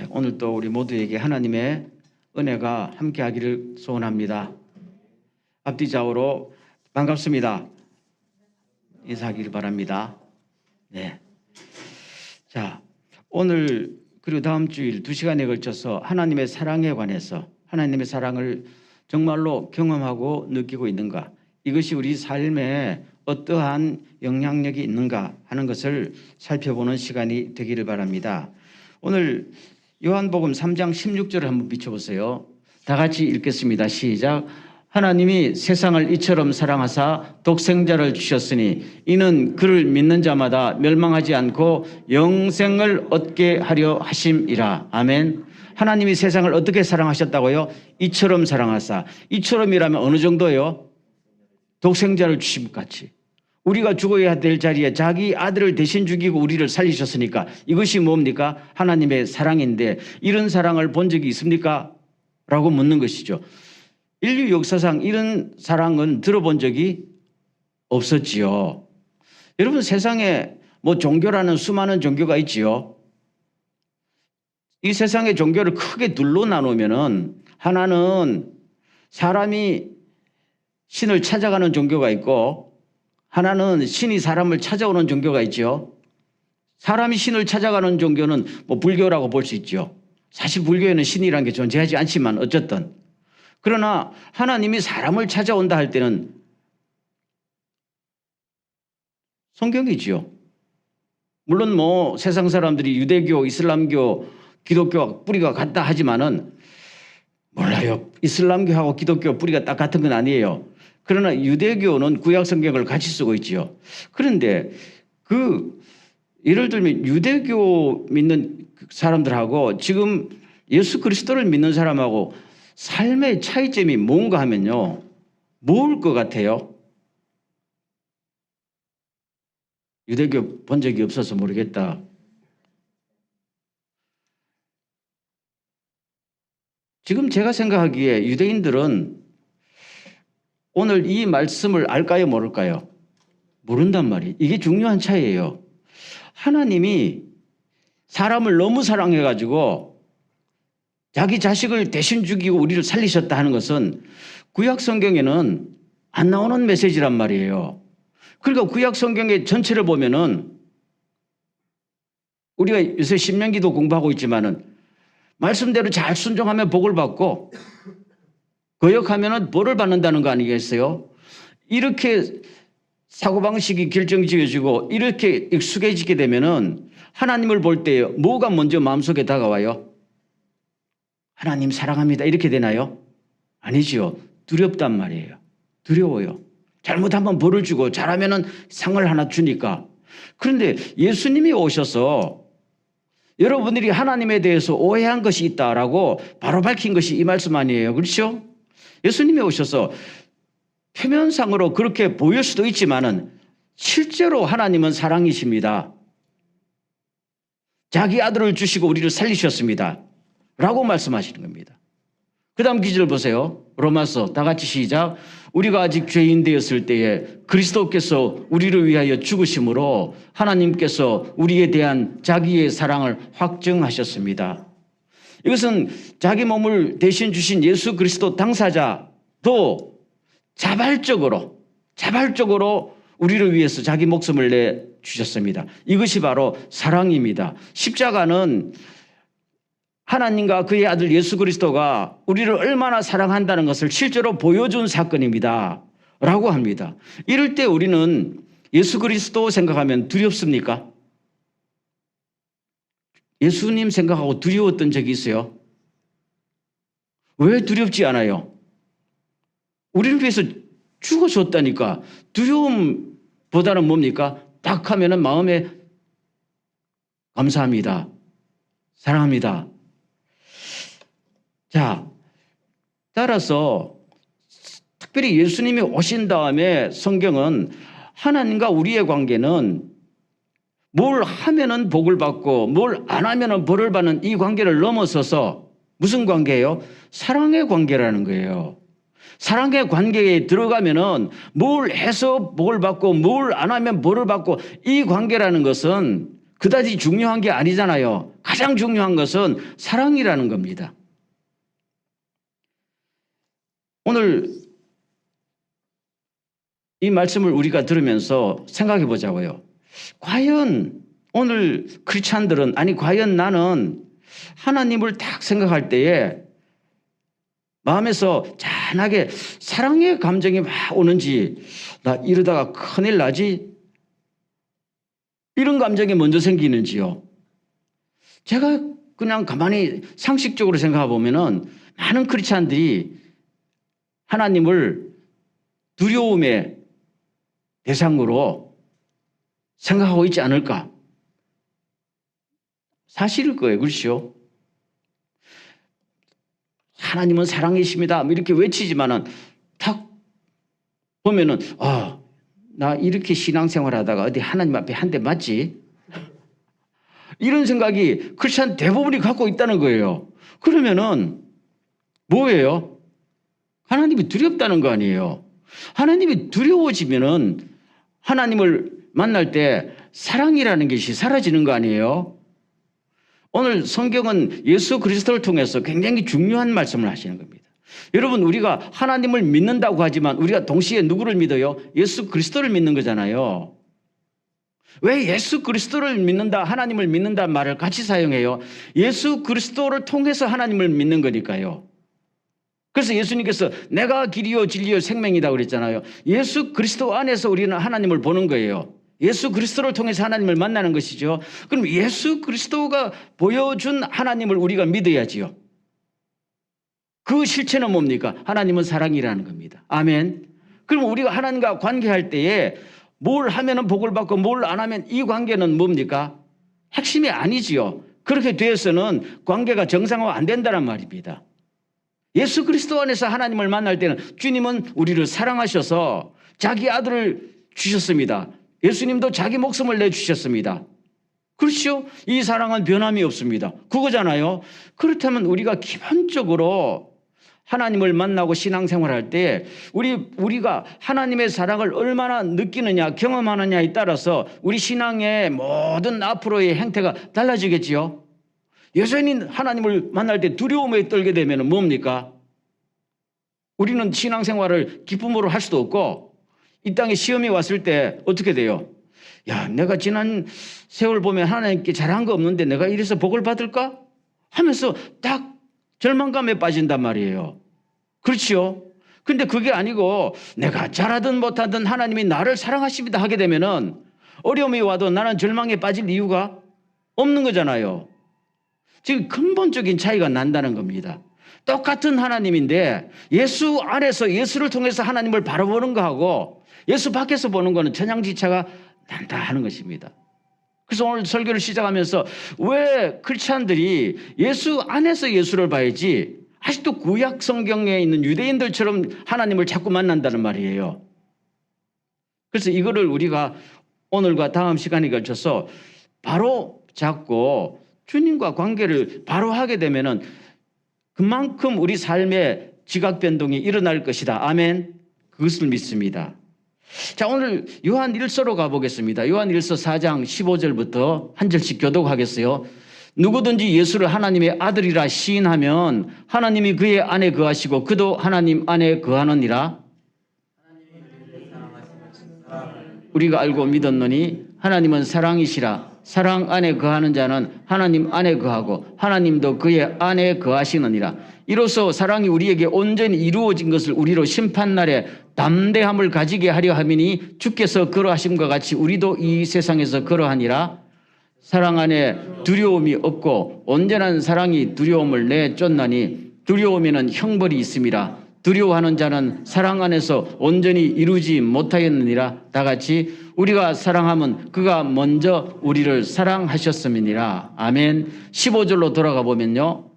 오늘 또 우리 모두에게 하나님의 은혜가 함께하기를 소원합니다. 앞뒤 좌우로 반갑습니다. 인사하기를 바랍니다. 자, 오늘 그리고 다음 주일 2시간에 걸쳐서 하나님의 사랑에 관해서 하나님의 사랑을 정말로 경험하고 느끼고 있는가, 이것이 우리 삶에 어떠한 영향력이 있는가 하는 것을 살펴보는 시간이 되기를 바랍니다. 오늘 요한복음 3장 16절을 한번 비춰보세요. 다 같이 읽겠습니다. 시작. 하나님이 세상을 이처럼 사랑하사 독생자를 주셨으니 이는 그를 믿는 자마다 멸망하지 않고 영생을 얻게 하려 하심이라. 아멘. 하나님이 세상을 어떻게 사랑하셨다고요? 이처럼 사랑하사. 이처럼이라면 어느 정도요? 독생자를 주심 같이. 우리가 죽어야 될 자리에 자기 아들을 대신 죽이고 우리를 살리셨으니까 이것이 뭡니까? 하나님의 사랑인데 이런 사랑을 본 적이 있습니까? 라고 묻는 것이죠. 인류 역사상 이런 사랑은 들어본 적이 없었지요. 여러분, 세상에 종교라는 수많은 종교가 있지요. 이 세상의 종교를 크게 둘로 나누면은 하나는 사람이 신을 찾아가는 종교가 있고 하나는 신이 사람을 찾아오는 종교가 있죠. 사람이 신을 찾아가는 종교는 불교라고 볼 수 있죠. 사실 불교에는 신이라는 게 존재하지 않지만 어쨌든. 그러나 하나님이 사람을 찾아온다 할 때는 성경이지요. 물론 세상 사람들이 유대교, 이슬람교, 기독교 뿌리가 같다 하지만은 몰라요. 이슬람교하고 기독교 뿌리가 딱 같은 건 아니에요. 그러나 유대교는 구약 성경을 같이 쓰고 있지요. 그런데 예를 들면 유대교 믿는 사람들하고 지금 예수 그리스도를 믿는 사람하고 삶의 차이점이 뭔가 하면요. 뭘 것 같아요? 유대교 본 적이 없어서 모르겠다. 지금 제가 생각하기에 유대인들은 오늘 이 말씀을 알까요, 모를까요? 모른단 말이에요. 이게 중요한 차이예요. 하나님이 사람을 너무 사랑해가지고 자기 자식을 대신 죽이고 우리를 살리셨다 하는 것은 구약 성경에는 안 나오는 메시지란 말이에요. 그러니까 구약 성경의 전체를 보면은 우리가 요새 신명기도 공부하고 있지만은 말씀대로 잘 순종하면 복을 받고 거역하면 벌을 받는다는 거 아니겠어요? 이렇게 사고방식이 결정지어지고 이렇게 익숙해지게 되면은 하나님을 볼 때 뭐가 먼저 마음속에 다가와요? 하나님 사랑합니다. 이렇게 되나요? 아니지요. 두렵단 말이에요. 두려워요. 잘못하면 벌을 주고 잘하면은 상을 하나 주니까. 그런데 예수님이 오셔서 여러분들이 하나님에 대해서 오해한 것이 있다라고 바로 밝힌 것이 이 말씀 아니에요. 그렇죠? 예수님이 오셔서 표면상으로 그렇게 보일 수도 있지만은 실제로 하나님은 사랑이십니다. 자기 아들을 주시고 우리를 살리셨습니다. 라고 말씀하시는 겁니다. 그 다음 기절 보세요. 로마서 다 같이 시작. 우리가 아직 죄인 되었을 때에 그리스도께서 우리를 위하여 죽으심으로 하나님께서 우리에 대한 자기의 사랑을 확증하셨습니다. 이것은 자기 몸을 대신 주신 예수 그리스도 당사자도 자발적으로 우리를 위해서 자기 목숨을 내주셨습니다. 이것이 바로 사랑입니다. 십자가는 하나님과 그의 아들 예수 그리스도가 우리를 얼마나 사랑한다는 것을 실제로 보여준 사건입니다. 라고 합니다. 이럴 때 우리는 예수 그리스도 생각하면 두렵습니까? 예수님 생각하고 두려웠던 적이 있어요? 왜 두렵지 않아요? 우리를 위해서 죽어줬다니까. 두려움보다는 뭡니까? 딱 하면은 마음에 감사합니다. 사랑합니다. 자, 따라서 특별히 예수님이 오신 다음에 성경은 하나님과 우리의 관계는 뭘 하면은 복을 받고 뭘 안 하면은 벌을 받는 이 관계를 넘어서서 무슨 관계예요? 사랑의 관계라는 거예요. 사랑의 관계에 들어가면은 뭘 해서 복을 받고 뭘 안 하면 벌을 받고 이 관계라는 것은 그다지 중요한 게 아니잖아요. 가장 중요한 것은 사랑이라는 겁니다. 오늘 이 말씀을 우리가 들으면서 생각해 보자고요. 과연 오늘 크리스찬들은, 아니 과연 나는 하나님을 딱 생각할 때에 마음에서 잔하게 사랑의 감정이 막 오는지, 나 이러다가 큰일 나지? 이런 감정이 먼저 생기는지요. 제가 그냥 가만히 상식적으로 생각해 보면은 많은 크리스찬들이 하나님을 두려움의 대상으로 생각하고 있지 않을까? 사실일 거예요. 그렇죠? 하나님은 사랑이십니다. 이렇게 외치지만은 딱 보면은 나 이렇게 신앙생활 하다가 어디 하나님 앞에 한 대 맞지? 이런 생각이 크리스찬 대부분이 갖고 있다는 거예요. 그러면은 뭐예요? 하나님이 두렵다는 거 아니에요. 하나님이 두려워지면은 하나님을 만날 때 사랑이라는 것이 사라지는 거 아니에요? 오늘 성경은 예수 그리스도를 통해서 굉장히 중요한 말씀을 하시는 겁니다. 여러분, 우리가 하나님을 믿는다고 하지만 우리가 동시에 누구를 믿어요? 예수 그리스도를 믿는 거잖아요. 왜 예수 그리스도를 믿는다, 하나님을 믿는다 말을 같이 사용해요? 예수 그리스도를 통해서 하나님을 믿는 거니까요. 그래서 예수님께서 내가 길이요 진리요 생명이다 그랬잖아요. 예수 그리스도 안에서 우리는 하나님을 보는 거예요. 예수 그리스도를 통해서 하나님을 만나는 것이죠. 그럼 예수 그리스도가 보여준 하나님을 우리가 믿어야지요. 그 실체는 뭡니까? 하나님은 사랑이라는 겁니다. 아멘. 그럼 우리가 하나님과 관계할 때에 뭘 하면은 복을 받고 뭘 안 하면 이 관계는 뭡니까? 핵심이 아니지요. 그렇게 되어서는 관계가 정상화 안 된다는 말입니다. 예수 그리스도 안에서 하나님을 만날 때는 주님은 우리를 사랑하셔서 자기 아들을 주셨습니다. 예수님도 자기 목숨을 내주셨습니다. 그렇죠? 이 사랑은 변함이 없습니다. 그거잖아요. 그렇다면 우리가 기본적으로 하나님을 만나고 신앙생활할 때 우리가 하나님의 사랑을 얼마나 느끼느냐, 경험하느냐에 따라서 우리 신앙의 모든 앞으로의 행태가 달라지겠지요. 여전히 하나님을 만날 때 두려움에 떨게 되면 뭡니까? 우리는 신앙생활을 기쁨으로 할 수도 없고 이 땅에 시험이 왔을 때 어떻게 돼요? 야, 내가 지난 세월 보면 하나님께 잘한 거 없는데 내가 이래서 복을 받을까? 하면서 딱 절망감에 빠진단 말이에요. 그렇죠? 근데 그게 아니고 내가 잘하든 못하든 하나님이 나를 사랑하십니다 하게 되면은 어려움이 와도 나는 절망에 빠질 이유가 없는 거잖아요. 지금 근본적인 차이가 난다는 겁니다. 똑같은 하나님인데 예수 안에서 예수를 통해서 하나님을 바라보는 거하고 예수 밖에서 보는 거는 천양지차가 난다 하는 것입니다. 그래서 오늘 설교를 시작하면서 왜 크리스찬들이 예수 안에서 예수를 봐야지 아직도 구약 성경에 있는 유대인들처럼 하나님을 자꾸 만난다는 말이에요. 그래서 이거를 우리가 오늘과 다음 시간에 걸쳐서 바로 잡고 주님과 관계를 바로 하게 되면은 그만큼 우리 삶의 지각 변동이 일어날 것이다. 아멘. 그것을 믿습니다. 자, 오늘 요한 1서로 가보겠습니다. 요한 1서 4장 15절부터 한 절씩 교독하겠어요. 누구든지 예수를 하나님의 아들이라 시인하면 하나님이 그의 안에 거하시고 그도 하나님 안에 거하느니라. 우리가 알고 믿었노니 하나님은 사랑이시라. 사랑 안에 거하는 자는 하나님 안에 거하고 하나님도 그의 안에 거하시느니라. 이로써 사랑이 우리에게 온전히 이루어진 것을 우리로 심판날에 담대함을 가지게 하려 함이니 주께서 그러하심과 같이 우리도 이 세상에서 그러하니라. 사랑 안에 두려움이 없고 온전한 사랑이 두려움을 내쫓나니 두려움에는 형벌이 있음이라. 두려워하는 자는 사랑 안에서 온전히 이루지 못하였느니라. 다 같이 우리가 사랑하면 그가 먼저 우리를 사랑하셨음이니라. 아멘. 15절로 돌아가 보면요.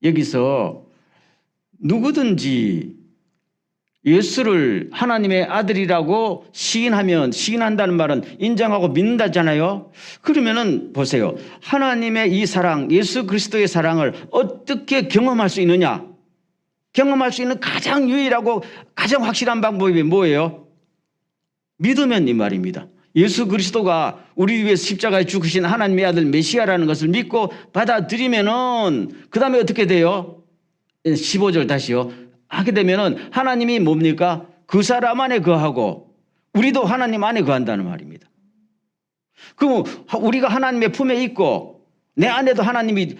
여기서 누구든지 예수를 하나님의 아들이라고 시인하면, 시인한다는 말은 인정하고 믿는다잖아요. 그러면은 보세요. 하나님의 이 사랑, 예수 그리스도의 사랑을 어떻게 경험할 수 있느냐? 경험할 수 있는 가장 유일하고 가장 확실한 방법이 뭐예요? 믿으면 이 말입니다. 예수 그리스도가 우리 위해 십자가에 죽으신 하나님의 아들 메시아라는 것을 믿고 받아들이면은 그 다음에 어떻게 돼요? 15절 다시요. 하게 되면은 하나님이 뭡니까? 그 사람 안에 거하고 우리도 하나님 안에 거한다는 말입니다. 그럼 우리가 하나님의 품에 있고 내 안에도 하나님이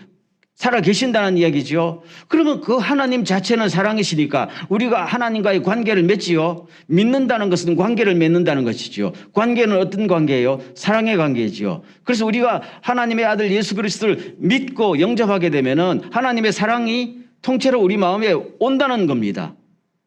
살아 계신다는 이야기죠. 그러면 그 하나님 자체는 사랑이시니까 우리가 하나님과의 관계를 맺지요. 믿는다는 것은 관계를 맺는다는 것이죠. 관계는 어떤 관계예요? 사랑의 관계지요. 그래서 우리가 하나님의 아들 예수 그리스도를 믿고 영접하게 되면은 하나님의 사랑이 통째로 우리 마음에 온다는 겁니다.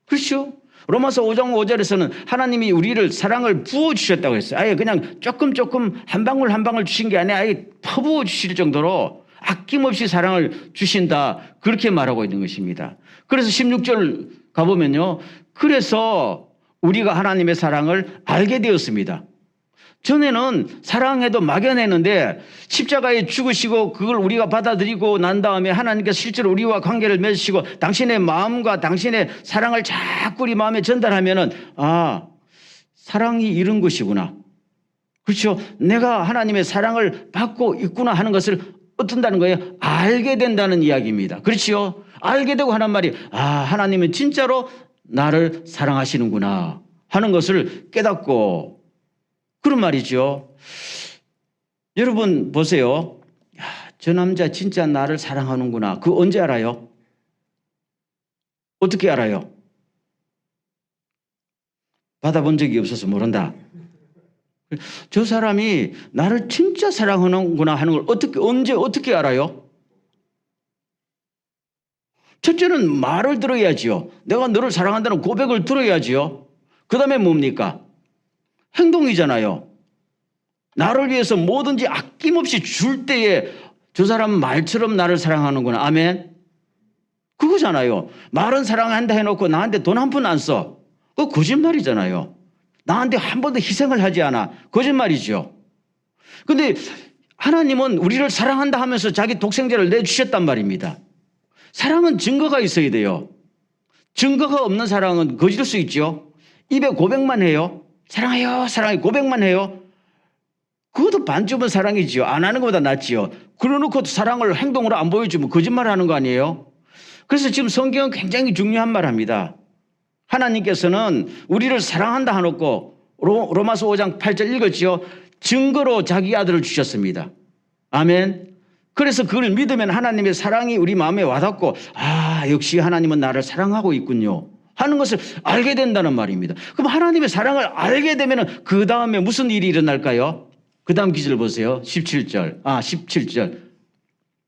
그렇죠? 로마서 5장 5절에서는 하나님이 우리를 사랑을 부어주셨다고 했어요. 아예 그냥 조금 한 방울 한 방울 주신 게 아니라 아예 퍼부어 주실 정도로 아낌없이 사랑을 주신다. 그렇게 말하고 있는 것입니다. 그래서 16절 가보면요. 그래서 우리가 하나님의 사랑을 알게 되었습니다. 전에는 사랑해도 막연했는데 십자가에 죽으시고 그걸 우리가 받아들이고 난 다음에 하나님께서 실제로 우리와 관계를 맺으시고 당신의 마음과 당신의 사랑을 자꾸 우리 마음에 전달하면은 아, 사랑이 이런 것이구나. 그렇죠? 내가 하나님의 사랑을 받고 있구나 하는 것을 어떤다는 거예요? 알게 된다는 이야기입니다. 그렇죠? 알게 되고 하는 말이 아, 하나님은 진짜로 나를 사랑하시는구나 하는 것을 깨닫고 그런 말이죠. 여러분 보세요. 야, 저 남자 진짜 나를 사랑하는구나. 그거 언제 알아요? 어떻게 알아요? 받아본 적이 없어서 모른다. 저 사람이 나를 진짜 사랑하는구나 하는 걸 언제 어떻게 알아요? 첫째는 말을 들어야지요. 내가 너를 사랑한다는 고백을 들어야지요. 그 다음에 뭡니까? 행동이잖아요. 나를 위해서 뭐든지 아낌없이 줄 때에 저 사람은 말처럼 나를 사랑하는구나. 아멘. 그거잖아요. 말은 사랑한다 해놓고 나한테 돈 한 푼 안 써. 그거 거짓말이잖아요. 나한테 한 번도 희생을 하지 않아. 거짓말이죠. 근데 하나님은 우리를 사랑한다 하면서 자기 독생자를 내주셨단 말입니다. 사랑은 증거가 있어야 돼요. 증거가 없는 사랑은 거짓일 수 있죠. 입에 고백만 해요. 사랑해요. 사랑해. 고백만 해요. 그것도 반쯤은 사랑이지요. 안 하는 것보다 낫지요. 그러놓고 사랑을 행동으로 안 보여주면 거짓말하는 거 아니에요? 그래서 지금 성경은 굉장히 중요한 말 합니다. 하나님께서는 우리를 사랑한다 해놓고 로마서 5장 8절 읽었지요. 증거로 자기 아들을 주셨습니다. 아멘. 그래서 그걸 믿으면 하나님의 사랑이 우리 마음에 와닿고 아 역시 하나님은 나를 사랑하고 있군요 하는 것을 알게 된다는 말입니다. 그럼 하나님의 사랑을 알게 되면 그 다음에 무슨 일이 일어날까요? 그 다음 기절 보세요. 17절.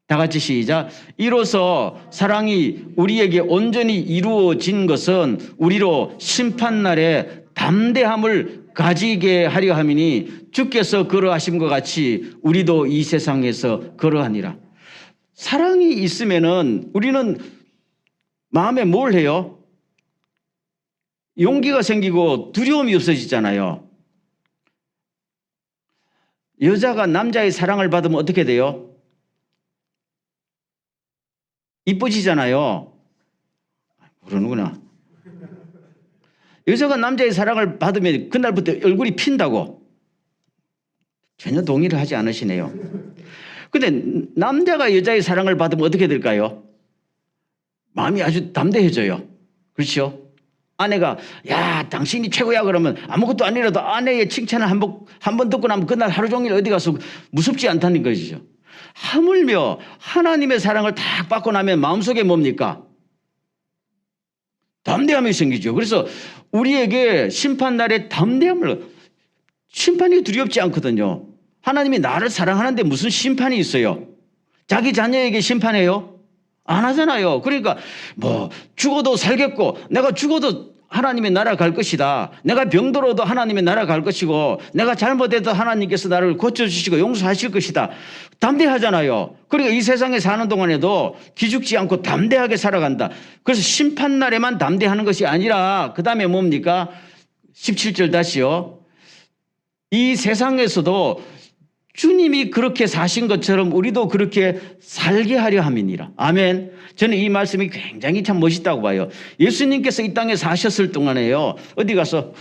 다 같이 시작. 이로써 사랑이 우리에게 온전히 이루어진 것은 우리로 심판날에 담대함을 가지게 하려 함이니 주께서 그러하심과 같이 우리도 이 세상에서 그러하니라. 사랑이 있으면은 우리는 마음에 뭘 해요? 용기가 생기고 두려움이 없어지잖아요. 여자가 남자의 사랑을 받으면 어떻게 돼요? 이뻐지잖아요. 모르는구나. 여자가 남자의 사랑을 받으면 그날부터 얼굴이 핀다고. 전혀 동의를 하지 않으시네요. 근데 남자가 여자의 사랑을 받으면 어떻게 될까요? 마음이 아주 담대해져요. 그렇죠? 아내가 야 당신이 최고야 그러면 아무것도 아니라도 아내의 칭찬을 한 번 듣고 나면 그날 하루 종일 어디 가서 무섭지 않다는 것이죠. 하물며 하나님의 사랑을 딱 받고 나면 마음속에 뭡니까? 담대함이 생기죠. 그래서 우리에게 심판날에 심판이 두렵지 않거든요. 하나님이 나를 사랑하는데 무슨 심판이 있어요? 자기 자녀에게 심판해요? 안 하잖아요. 그러니까 뭐 죽어도 살겠고 내가 죽어도 하나님의 나라 갈 것이다. 내가 병들어도 하나님의 나라 갈 것이고 내가 잘못해도 하나님께서 나를 고쳐주시고 용서하실 것이다. 담대하잖아요. 그러니까 이 세상에 사는 동안에도 기죽지 않고 담대하게 살아간다. 그래서 심판날에만 담대하는 것이 아니라 그 다음에 뭡니까? 17절 다시요. 이 세상에서도 주님이 그렇게 사신 것처럼 우리도 그렇게 살게 하려 함이니라. 아멘. 저는 이 말씀이 굉장히 참 멋있다고 봐요. 예수님께서 이 땅에 사셨을 동안에요. 어디 가서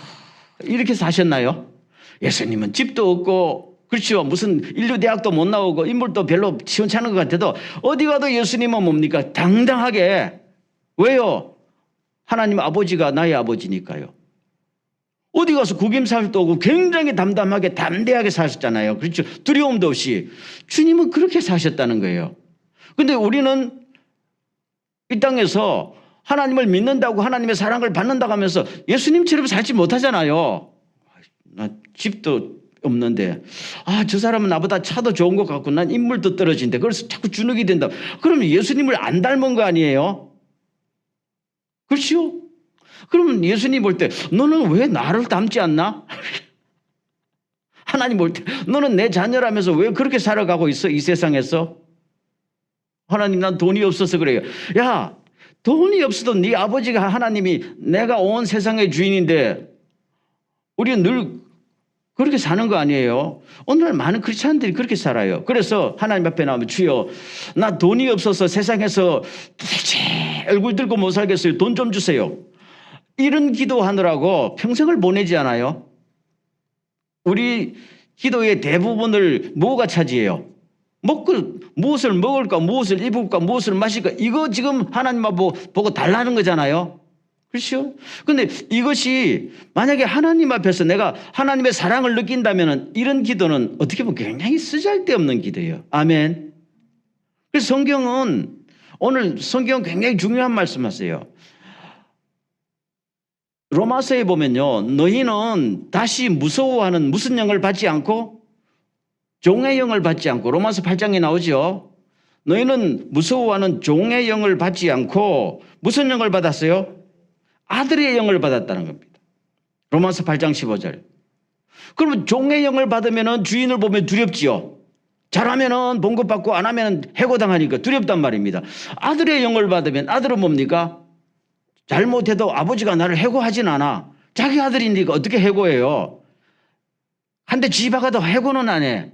이렇게 사셨나요? 예수님은 집도 없고, 그렇죠. 무슨 인류대학도 못 나오고 인물도 별로 시원찮은 것 같아도 어디 가도 예수님은 뭡니까? 당당하게. 왜요? 하나님 아버지가 나의 아버지니까요. 어디 가서 구김살도 오고 굉장히 담담하게 담대하게 사셨잖아요. 그렇죠. 두려움도 없이. 주님은 그렇게 사셨다는 거예요. 근데 우리는 이 땅에서 하나님을 믿는다고 하나님의 사랑을 받는다고 하면서 예수님처럼 살지 못하잖아요. 나 집도 없는데 저 사람은 나보다 차도 좋은 것 같고 난 인물도 떨어진데 그래서 자꾸 주눅이 된다. 그러면 예수님을 안 닮은 거 아니에요? 그렇죠? 그러면 예수님 볼 때 너는 왜 나를 닮지 않나? 하나님 볼 때 너는 내 자녀라면서 왜 그렇게 살아가고 있어 이 세상에서? 하나님 난 돈이 없어서 그래요. 야, 돈이 없어도 네 아버지가 하나님이 내가 온 세상의 주인인데 우리는 늘 그렇게 사는 거 아니에요? 오늘 많은 크리스찬들이 그렇게 살아요. 그래서 하나님 앞에 나오면 주여 나 돈이 없어서 세상에서 도대체 얼굴 들고 못 살겠어요. 돈 좀 주세요. 이런 기도하느라고 평생을 보내지 않아요? 우리 기도의 대부분을 뭐가 차지해요? 무엇을 먹을까, 무엇을 입을까, 무엇을 마실까, 이거 지금 하나님 앞에 보고 달라는 거잖아요. 그렇죠? 근데 이것이 만약에 하나님 앞에서 내가 하나님의 사랑을 느낀다면 이런 기도는 어떻게 보면 굉장히 쓰잘데없는 기도예요. 아멘. 그래서 성경은 오늘 성경은 굉장히 중요한 말씀하세요. 로마서에 보면요. 너희는 다시 무서워하는 무슨 영을 받지 않고 종의 영을 받지 않고 로마서 8장에 나오죠. 너희는 무서워하는 종의 영을 받지 않고 무슨 영을 받았어요? 아들의 영을 받았다는 겁니다. 로마서 8장 15절. 그러면 종의 영을 받으면 주인을 보면 두렵지요. 잘하면 봉급받고 안 하면 해고당하니까 두렵단 말입니다. 아들의 영을 받으면 아들은 뭡니까? 잘못해도 아버지가 나를 해고하진 않아. 자기 아들이니까 어떻게 해고해요? 한 대 쥐박아도 해고는 안 해.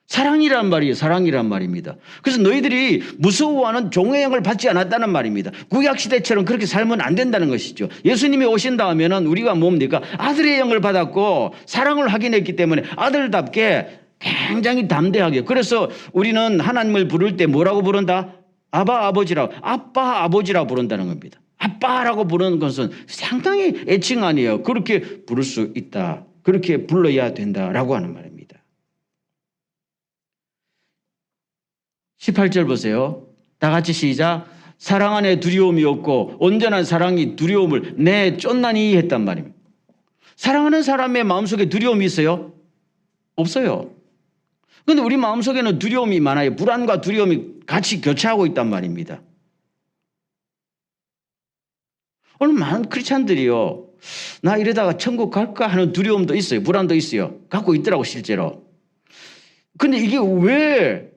사랑이란 말이에요. 사랑이란 말입니다. 그래서 너희들이 무서워하는 종의 영을 받지 않았다는 말입니다. 구약시대처럼 그렇게 살면 안 된다는 것이죠. 예수님이 오신다 하면은 우리가 뭡니까? 아들의 영을 받았고 사랑을 확인했기 때문에 아들답게 굉장히 담대하게. 그래서 우리는 하나님을 부를 때 뭐라고 부른다? 아바 아버지라고, 아빠 아버지라고 부른다는 겁니다. 아빠라고 부르는 것은 상당히 애칭 아니에요. 그렇게 부를 수 있다. 그렇게 불러야 된다라고 하는 말입니다. 18절 보세요. 다 같이 시작. 사랑 안에 두려움이 없고 온전한 사랑이 두려움을 내쫓나니 했단 말입니다. 사랑하는 사람의 마음속에 두려움이 있어요? 없어요. 그런데 우리 마음속에는 두려움이 많아요. 불안과 두려움이 같이 교차하고 있단 말입니다. 오늘 많은 크리스찬들이요. 나 이러다가 천국 갈까 하는 두려움도 있어요. 불안도 있어요. 갖고 있더라고 실제로. 근데 이게 왜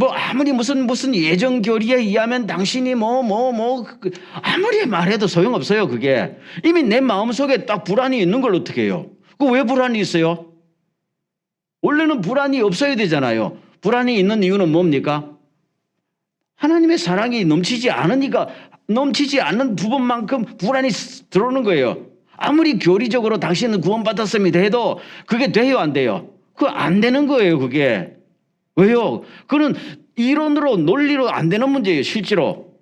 아무리 무슨 예정 교리에 의하면 당신이 아무리 말해도 소용없어요. 그게 이미 내 마음속에 딱 불안이 있는 걸 어떻게 해요? 그 왜 불안이 있어요? 원래는 불안이 없어야 되잖아요. 불안이 있는 이유는 뭡니까? 하나님의 사랑이 넘치지 않으니까 넘치지 않는 부분만큼 불안이 들어오는 거예요. 아무리 교리적으로 당신은 구원받았습니다 해도 그게 돼요, 안 돼요? 그거 안 되는 거예요, 그게. 왜요? 그건 이론으로 논리로 안 되는 문제예요, 실제로.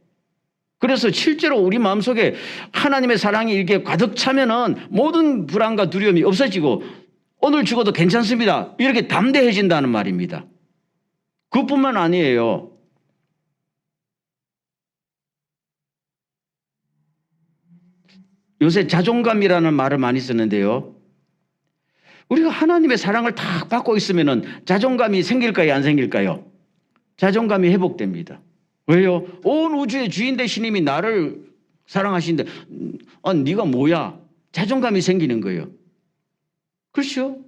그래서 실제로 우리 마음속에 하나님의 사랑이 이렇게 가득 차면은 모든 불안과 두려움이 없어지고 오늘 죽어도 괜찮습니다. 이렇게 담대해진다는 말입니다. 그뿐만 아니에요. 요새 자존감이라는 말을 많이 쓰는데요. 우리가 하나님의 사랑을 다 받고 있으면 자존감이 생길까요? 안 생길까요? 자존감이 회복됩니다. 왜요? 온 우주의 주인 되신 님이 나를 사랑하시는데 네가 뭐야? 자존감이 생기는 거예요. 그렇죠?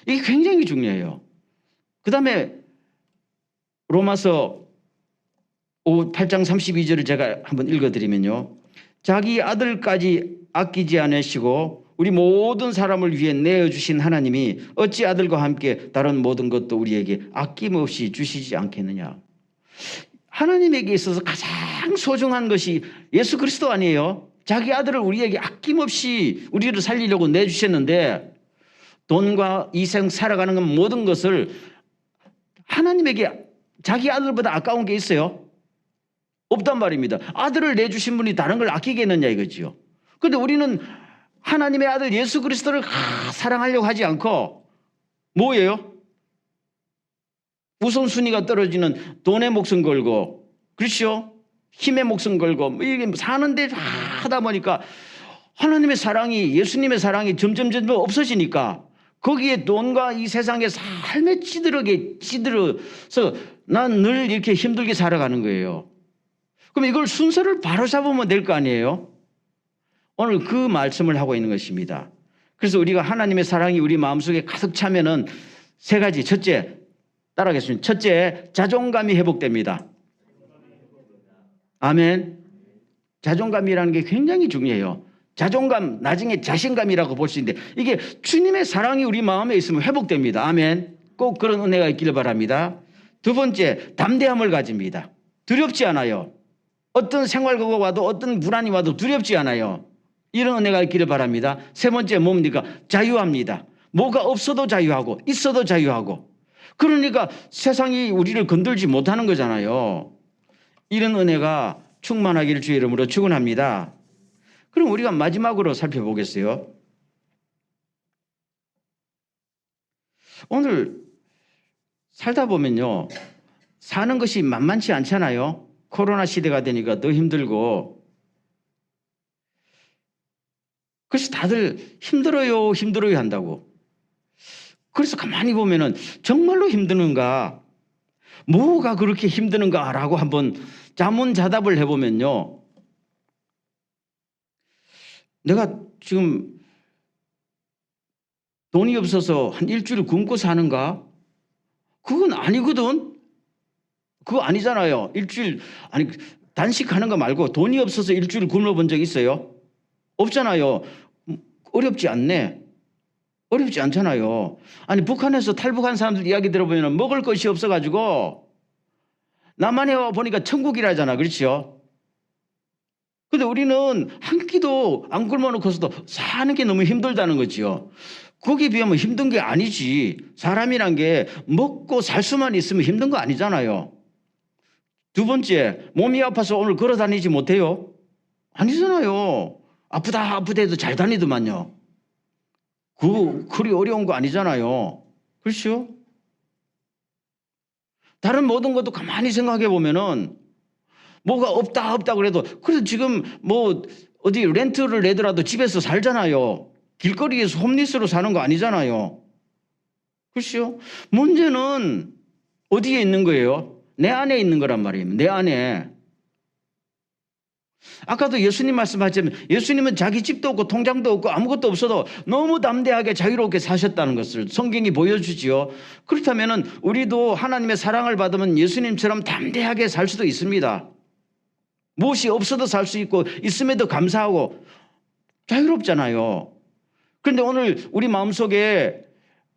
이게 굉장히 중요해요. 그 다음에 로마서 8장 32절을 제가 한번 읽어드리면요. 자기 아들까지 아끼지 않으시고 우리 모든 사람을 위해 내어주신 하나님이 어찌 아들과 함께 다른 모든 것도 우리에게 아낌없이 주시지 않겠느냐. 하나님에게 있어서 가장 소중한 것이 예수 그리스도 아니에요. 자기 아들을 우리에게 아낌없이 우리를 살리려고 내주셨는데 돈과 이 세상 살아가는 건 모든 것을 하나님에게 자기 아들보다 아까운 게 있어요? 없단 말입니다. 아들을 내주신 분이 다른 걸 아끼겠느냐 이거지요. 그런데 우리는 하나님의 아들 예수 그리스도를 사랑하려고 하지 않고 뭐예요? 우선순위가 떨어지는 돈에 목숨 걸고, 그렇죠? 힘에 목숨 걸고 이게 사는데 하다 보니까 하나님의 사랑이, 예수님의 사랑이 점점 없어지니까 거기에 돈과 이 세상의 삶에 찌들어서 난 늘 이렇게 힘들게 살아가는 거예요. 그럼 이걸 순서를 바로 잡으면 될 거 아니에요? 오늘 그 말씀을 하고 있는 것입니다. 그래서 우리가 하나님의 사랑이 우리 마음속에 가득 차면은 세 가지. 첫째, 따라하겠습니다. 첫째, 자존감이 회복됩니다. 아멘. 자존감이라는 게 굉장히 중요해요. 자존감, 나중에 자신감이라고 볼 수 있는데 이게 주님의 사랑이 우리 마음에 있으면 회복됩니다. 아멘. 꼭 그런 은혜가 있기를 바랍니다. 두 번째, 담대함을 가집니다. 두렵지 않아요. 어떤 생활고가 와도 어떤 불안이 와도 두렵지 않아요. 이런 은혜가 있기를 바랍니다. 세 번째 뭡니까? 자유합니다. 뭐가 없어도 자유하고 있어도 자유하고. 그러니까 세상이 우리를 건들지 못하는 거잖아요. 이런 은혜가 충만하기를 주의 이름으로 축원합니다. 그럼 우리가 마지막으로 살펴보겠어요. 오늘 살다 보면요, 사는 것이 만만치 않잖아요. 코로나 시대가 되니까 더 힘들고. 그래서 다들 힘들어요 한다고. 그래서 가만히 보면은 정말로 힘드는가, 뭐가 그렇게 힘드는가라고 한번 자문자답을 해보면요, 내가 지금 돈이 없어서 한 일주일 굶고 사는가? 그건 아니거든. 그거 아니잖아요. 일주일, 아니, 단식하는 거 말고 돈이 없어서 일주일 굶어본 적 있어요? 없잖아요. 어렵지 않네. 어렵지 않잖아요. 아니, 북한에서 탈북한 사람들 이야기 들어보면 먹을 것이 없어가지고 남한에 와 보니까 천국이라잖아. 그렇죠? 근데 우리는 한 끼도 안 굶어놓고서도 사는 게 너무 힘들다는 거지요. 거기에 비하면 힘든 게 아니지. 사람이란 게 먹고 살 수만 있으면 힘든 거 아니잖아요. 두 번째, 몸이 아파서 오늘 걸어 다니지 못해요? 아니잖아요. 아프다 해도 잘 다니더만요. 그리 어려운 거 아니잖아요. 그렇죠? 다른 모든 것도 가만히 생각해 보면은 뭐가 없다 그래도, 그래도 지금 뭐 어디 렌트를 내더라도 집에서 살잖아요. 길거리에서 홈리스로 사는 거 아니잖아요. 그렇죠? 문제는 어디에 있는 거예요? 내 안에 있는 거란 말이에요. 내 안에. 아까도 예수님 말씀하셨지만 예수님은 자기 집도 없고 통장도 없고 아무것도 없어도 너무 담대하게 자유롭게 사셨다는 것을 성경이 보여주지요. 그렇다면 우리도 하나님의 사랑을 받으면 예수님처럼 담대하게 살 수도 있습니다. 무엇이 없어도 살 수 있고 있음에도 감사하고 자유롭잖아요. 그런데 오늘 우리 마음속에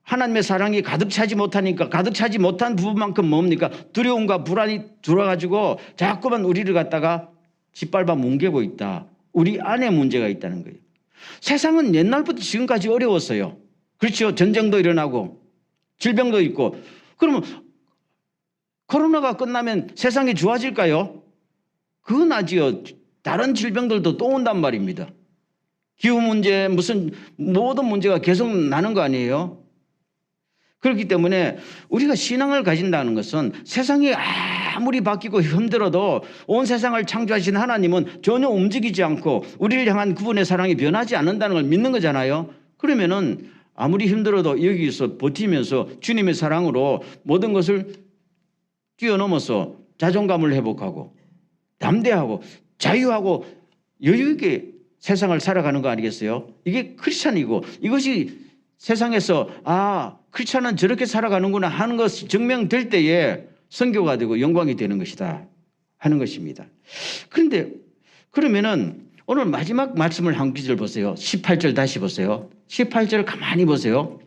하나님의 사랑이 가득 차지 못하니까, 가득 차지 못한 부분만큼 뭡니까? 두려움과 불안이 들어가지고 자꾸만 우리를 갖다가 짓밟아 뭉개고 있다. 우리 안에 문제가 있다는 거예요. 세상은 옛날부터 지금까지 어려웠어요. 그렇죠? 전쟁도 일어나고 질병도 있고. 그러면 코로나가 끝나면 세상이 좋아질까요? 그건 아직요. 다른 질병들도 또 온단 말입니다. 기후 문제, 무슨 모든 문제가 계속 나는 거 아니에요? 그렇기 때문에 우리가 신앙을 가진다는 것은 세상이 아무리 바뀌고 힘들어도 온 세상을 창조하신 하나님은 전혀 움직이지 않고 우리를 향한 그분의 사랑이 변하지 않는다는 걸 믿는 거잖아요. 그러면은 아무리 힘들어도 여기서 버티면서 주님의 사랑으로 모든 것을 뛰어넘어서 자존감을 회복하고 담대하고 자유하고 여유 있게 세상을 살아가는 거 아니겠어요? 이게 크리스찬이고, 이것이 세상에서 크리스찬은 저렇게 살아가는구나 하는 것이 증명될 때에 선교가 되고 영광이 되는 것이다 하는 것입니다. 그런데 그러면은 오늘 마지막 말씀을 한 구절 보세요. 18절 다시 보세요. 18절 가만히 보세요.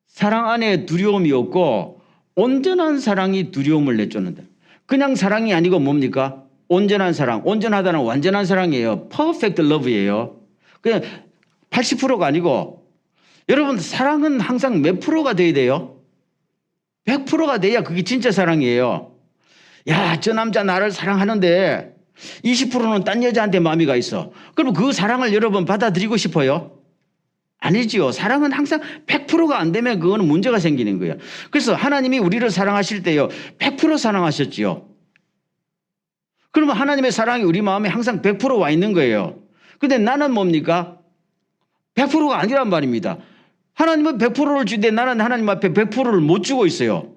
사랑 안에 두려움이 없고 온전한 사랑이 두려움을 내쫓는다. 그냥 사랑이 아니고 뭡니까? 온전한 사랑. 온전하다는 완전한 사랑이에요. 퍼펙트 러브예요. 그냥 80%가 아니고 여러분, 사랑은 항상 몇 프로가 돼야 돼요? 100%가 돼야 그게 진짜 사랑이에요. 야, 저 남자 나를 사랑하는데 20%는 딴 여자한테 마음이 가 있어. 그럼 그 사랑을 여러분 받아들이고 싶어요? 아니지요. 사랑은 항상 100%가 안 되면 그거는 문제가 생기는 거예요. 그래서 하나님이 우리를 사랑하실 때요, 100% 사랑하셨지요. 그러면 하나님의 사랑이 우리 마음에 항상 100%와 있는 거예요. 근데 나는 뭡니까? 100%가 아니란 말입니다. 하나님은 100%를 주는데 나는 하나님 앞에 100%를 못 주고 있어요.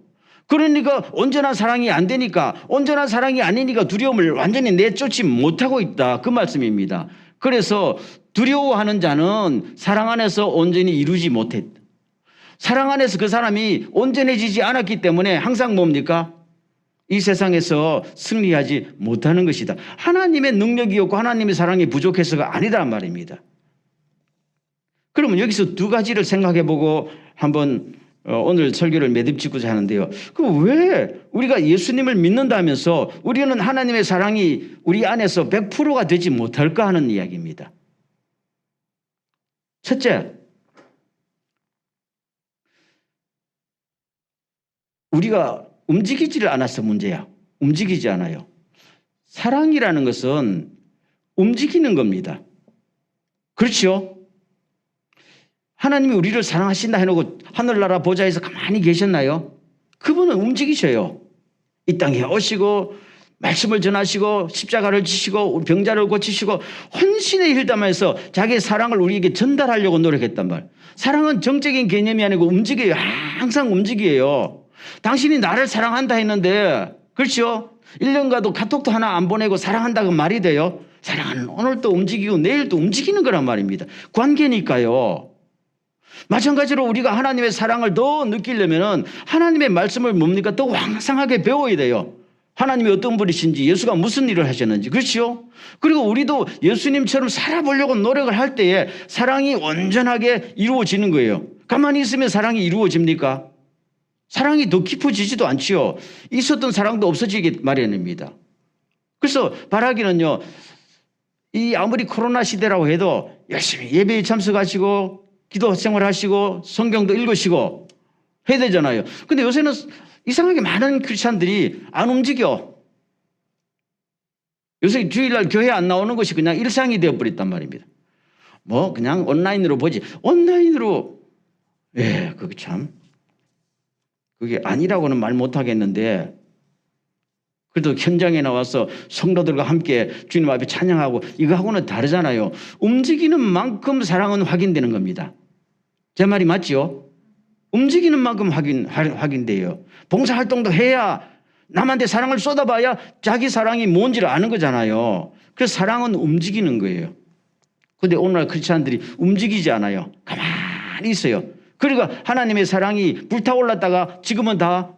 그러니까 온전한 사랑이 안 되니까, 온전한 사랑이 아니니까 두려움을 완전히 내쫓지 못하고 있다. 그 말씀입니다. 그래서 두려워하는 자는 사랑 안에서 온전히 이루지 못했다. 사랑 안에서 그 사람이 온전해지지 않았기 때문에 항상 뭡니까? 이 세상에서 승리하지 못하는 것이다. 하나님의 능력이 없고 하나님의 사랑이 부족해서가 아니란 말입니다. 그러면 여기서 두 가지를 생각해 보고 한번 오늘 설교를 매듭짓고자 하는데요. 그럼 왜 우리가 예수님을 믿는다면서 우리는 하나님의 사랑이 우리 안에서 100%가 되지 못할까 하는 이야기입니다. 첫째, 우리가 움직이지를 않아서 문제야. 움직이지 않아요. 사랑이라는 것은 움직이는 겁니다. 그렇죠? 하나님이 우리를 사랑하신다 해놓고 하늘나라 보좌에서 가만히 계셨나요? 그분은 움직이셔요. 이 땅에 오시고 말씀을 전하시고 십자가를 지시고 병자를 고치시고 헌신의 일담에서 자기의 사랑을 우리에게 전달하려고 노력했단 말. 사랑은 정적인 개념이 아니고 움직여요. 항상 움직여요. 당신이 나를 사랑한다 했는데, 그렇죠? 1년가도 카톡도 하나 안 보내고 사랑한다고 말이 돼요? 사랑은 오늘도 움직이고 내일도 움직이는 거란 말입니다. 관계니까요. 마찬가지로 우리가 하나님의 사랑을 더 느끼려면 하나님의 말씀을 뭡니까? 더 왕성하게 배워야 돼요. 하나님이 어떤 분이신지, 예수가 무슨 일을 하셨는지. 그렇죠? 그리고 우리도 예수님처럼 살아보려고 노력을 할 때에 사랑이 온전하게 이루어지는 거예요. 가만히 있으면 사랑이 이루어집니까? 사랑이 더 깊어지지도 않지요. 있었던 사랑도 없어지기 마련입니다. 그래서 바라기는요, 이 아무리 코로나 시대라고 해도 열심히 예배에 참석하시고 기도 생활하시고 성경도 읽으시고 해야 되잖아요. 근데 요새는 이상하게 많은 크리스찬들이 안 움직여. 요새 주일날 교회 안 나오는 것이 그냥 일상이 되어버렸단 말입니다. 뭐 그냥 온라인으로 보지. 온라인으로, 그게 참, 그게 아니라고는 말 못하겠는데, 그래도 현장에 나와서 성도들과 함께 주님 앞에 찬양하고 이거하고는 다르잖아요. 움직이는 만큼 사랑은 확인되는 겁니다. 제 말이 맞죠? 움직이는 만큼 확인돼요. 봉사활동도 해야, 남한테 사랑을 쏟아봐야 자기 사랑이 뭔지를 아는 거잖아요. 그래서 사랑은 움직이는 거예요. 그런데 오늘날 크리스찬들이 움직이지 않아요. 가만히 있어요. 그러니까 하나님의 사랑이 불타올랐다가 지금은 다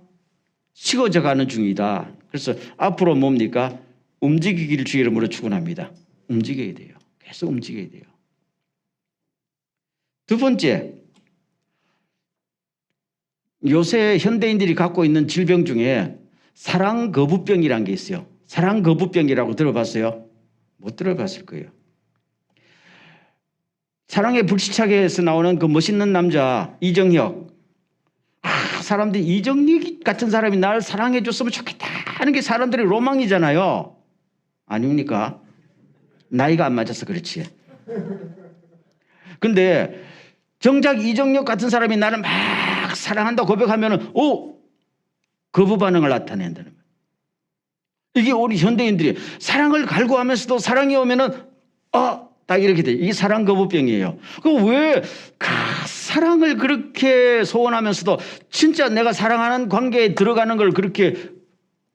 식어져 가는 중이다. 그래서 앞으로 뭡니까? 움직이기를 주의 이름으로 축원합니다. 움직여야 돼요. 계속 움직여야 돼요. 두 번째, 요새 현대인들이 갖고 있는 질병 중에 사랑 거부병이라는 게 있어요. 사랑 거부병이라고 들어봤어요? 못 들어봤을 거예요. 사랑의 불시착에서 나오는 그 멋있는 남자 이정혁. 사람들이 이정혁 같은 사람이 날 사랑해 줬으면 좋겠다 하는 게 사람들의 로망이잖아요. 아닙니까? 나이가 안 맞아서 그렇지. 근데 정작 이정혁 같은 사람이 나를 막 사랑한다 고백하면은 거부 반응을 나타낸다는 거예요. 이게 우리 현대인들이 사랑을 갈구하면서도 사랑이 오면은 딱 이렇게 돼. 이게 사랑 거부병이에요. 그럼 왜 사랑을 그렇게 소원하면서도 진짜 내가 사랑하는 관계에 들어가는 걸 그렇게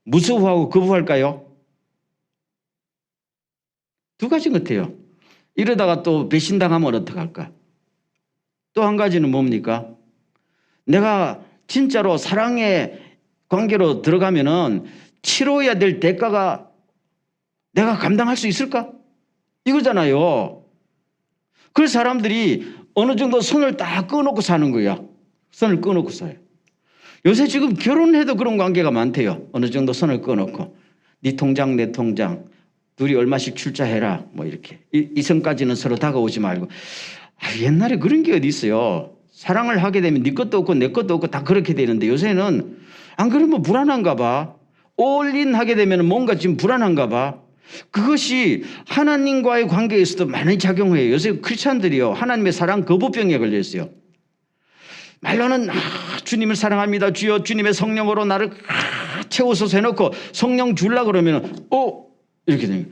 무서워하고 거부할까요? 두 가지 같아요. 이러다가 또 배신당하면 어떡할까? 또 한 가지는 뭡니까? 내가 진짜로 사랑의 관계로 들어가면은 치러야 될 대가가 내가 감당할 수 있을까? 이거잖아요. 그래서 사람들이 어느 정도 선을 딱 끊어놓고 사는 거야. 선을 끊어놓고 사요. 요새 지금 결혼해도 그런 관계가 많대요. 어느 정도 선을 끊어놓고. 네 통장 내 통장 둘이 얼마씩 출자해라 뭐 이렇게. 이 선까지는 서로 다가오지 말고. 옛날에 그런 게 어디 있어요. 사랑을 하게 되면 네 것도 없고 내 것도 없고 다 그렇게 되는데 요새는 안 그러면 불안한가 봐. 올인 하게 되면 뭔가 지금 불안한가 봐. 그것이 하나님과의 관계에서도 많이 작용해요. 요새 크리스찬들이요, 하나님의 사랑 거부병에 걸려 있어요. 말로는 주님을 사랑합니다. 주여 주님의 성령으로 나를 채워서 해놓고 성령 주려고 그러면 이렇게 돼요.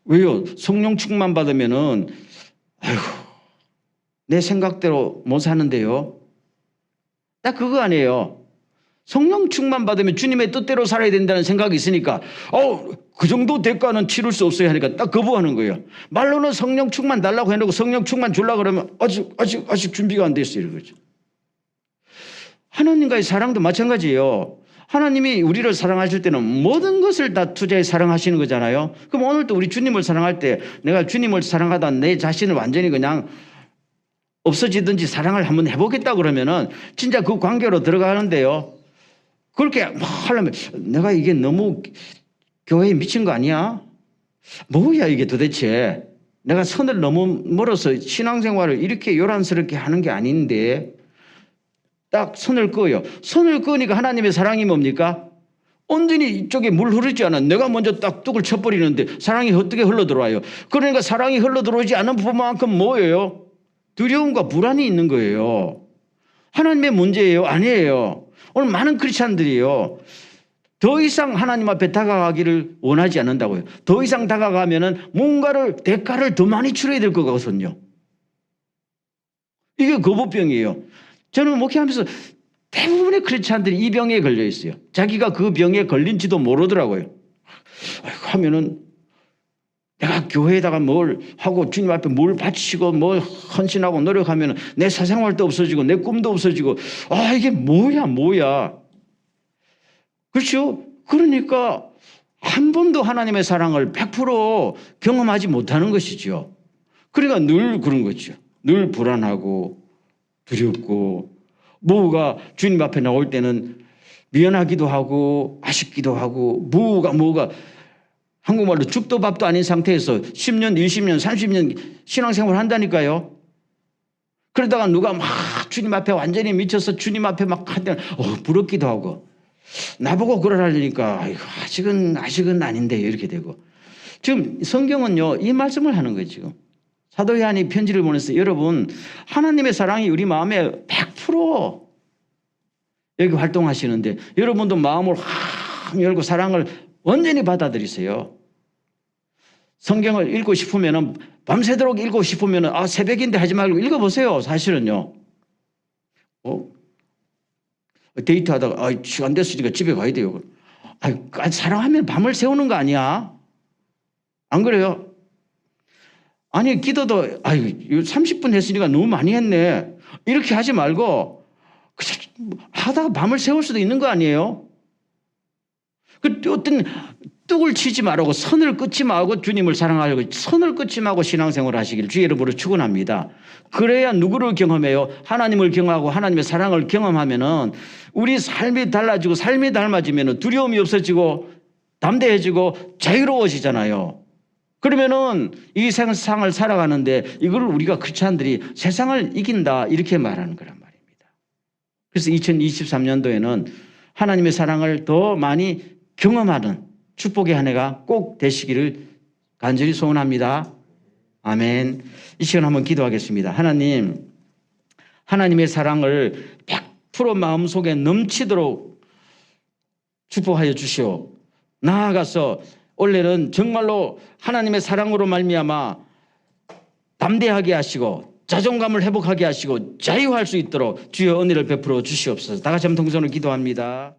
왜요? 성령 충만 받으면은 아이고 내 생각대로 못 사는데요. 딱 그거 아니에요. 성령 충만 받으면 주님의 뜻대로 살아야 된다는 생각이 있으니까 그 정도 대가는 치를 수 없어야 하니까 딱 거부하는 거예요. 말로는 성령 충만 달라고 해놓고 성령 충만 주려고 그러면 아직 준비가 안 됐어요. 이거죠. 하나님과의 사랑도 마찬가지예요. 하나님이 우리를 사랑하실 때는 모든 것을 다 투자해 사랑하시는 거잖아요. 그럼 오늘도 우리 주님을 사랑할 때 내가 주님을 사랑하다 내 자신을 완전히 그냥 없어지든지 사랑을 한번 해보겠다 그러면은 진짜 그 관계로 들어가는데요. 그렇게 하려면 내가 이게 너무 교회에 미친 거 아니야? 뭐야 이게 도대체. 내가 선을 너무 멀어서 신앙생활을 이렇게 요란스럽게 하는 게 아닌데 딱 선을 그어요. 선을 그으니까 하나님의 사랑이 뭡니까? 온전히 이쪽에 물 흐르지 않아. 내가 먼저 딱 뚝을 쳐버리는데 사랑이 어떻게 흘러들어와요? 그러니까 사랑이 흘러들어오지 않은 부분만큼 뭐예요? 두려움과 불안이 있는 거예요. 하나님의 문제예요? 아니에요. 오늘 많은 크리스찬들이요, 더 이상 하나님 앞에 다가가기를 원하지 않는다고요. 더 이상 다가가면은 뭔가를 대가를 더 많이 치러야 될 것 같거든요. 이게 거부병이에요. 저는 목회하면서 대부분의 크리스찬들이 이 병에 걸려 있어요. 자기가 그 병에 걸린지도 모르더라고요. 하면은 내가 교회에다가 뭘 하고 주님 앞에 뭘 바치고 뭘 헌신하고 노력하면 내 사생활도 없어지고 내 꿈도 없어지고 이게 뭐야. 그렇죠? 그러니까 한 번도 하나님의 사랑을 100% 경험하지 못하는 것이죠. 그러니까 늘 그런 거죠. 늘 불안하고 두렵고 뭐가 주님 앞에 나올 때는 미안하기도 하고 아쉽기도 하고 뭐가 한국말로 죽도 밥도 아닌 상태에서 10년, 20년, 30년 신앙생활 한다니까요. 그러다가 누가 막 주님 앞에 완전히 미쳐서 주님 앞에 막 하면 부럽기도 하고 나보고 그러라니까 아직은 아닌데 이렇게 되고. 지금 성경은요 이 말씀을 하는 거예요. 지금 사도 요한이 편지를 보내서 여러분 하나님의 사랑이 우리 마음에 100% 여기 활동하시는데 여러분도 마음을 확 열고 사랑을 완전히 받아들이세요. 성경을 읽고 싶으면 밤새도록 읽고 싶으면 새벽인데 하지 말고 읽어보세요. 사실은요. 데이트하다가 시간 됐으니까 집에 가야 돼요. 사랑하면 밤을 새우는 거 아니야? 안 그래요? 아니 기도도 30분 했으니까 너무 많이 했네. 이렇게 하지 말고 하다가 밤을 새울 수도 있는 거 아니에요? 어떤 뚝을 치지 말고 선을 끊지 말고 주님을 사랑하려고 선을 끊지 말고 신앙생활을 하시길 주의 이름으로 축원합니다. 그래야 누구를 경험해요? 하나님을 경험하고 하나님의 사랑을 경험하면은 우리 삶이 달라지고 삶이 닮아지면은 두려움이 없어지고 담대해지고 자유로워지잖아요. 그러면은 이 세상을 살아가는데 이걸 우리가 크리스찬들이 세상을 이긴다 이렇게 말하는 거란 말입니다. 그래서 2023년도에는 하나님의 사랑을 더 많이 경험하는 축복의 한 해가 꼭 되시기를 간절히 소원합니다. 아멘. 이 시간 한번 기도하겠습니다. 하나님, 하나님의 사랑을 100% 마음속에 넘치도록 축복하여 주시오. 나아가서 원래는 정말로 하나님의 사랑으로 말미암아 담대하게 하시고 자존감을 회복하게 하시고 자유할 수 있도록 주여 은혜를 베풀어 주시옵소서. 다 같이 한번 동선으로 기도합니다.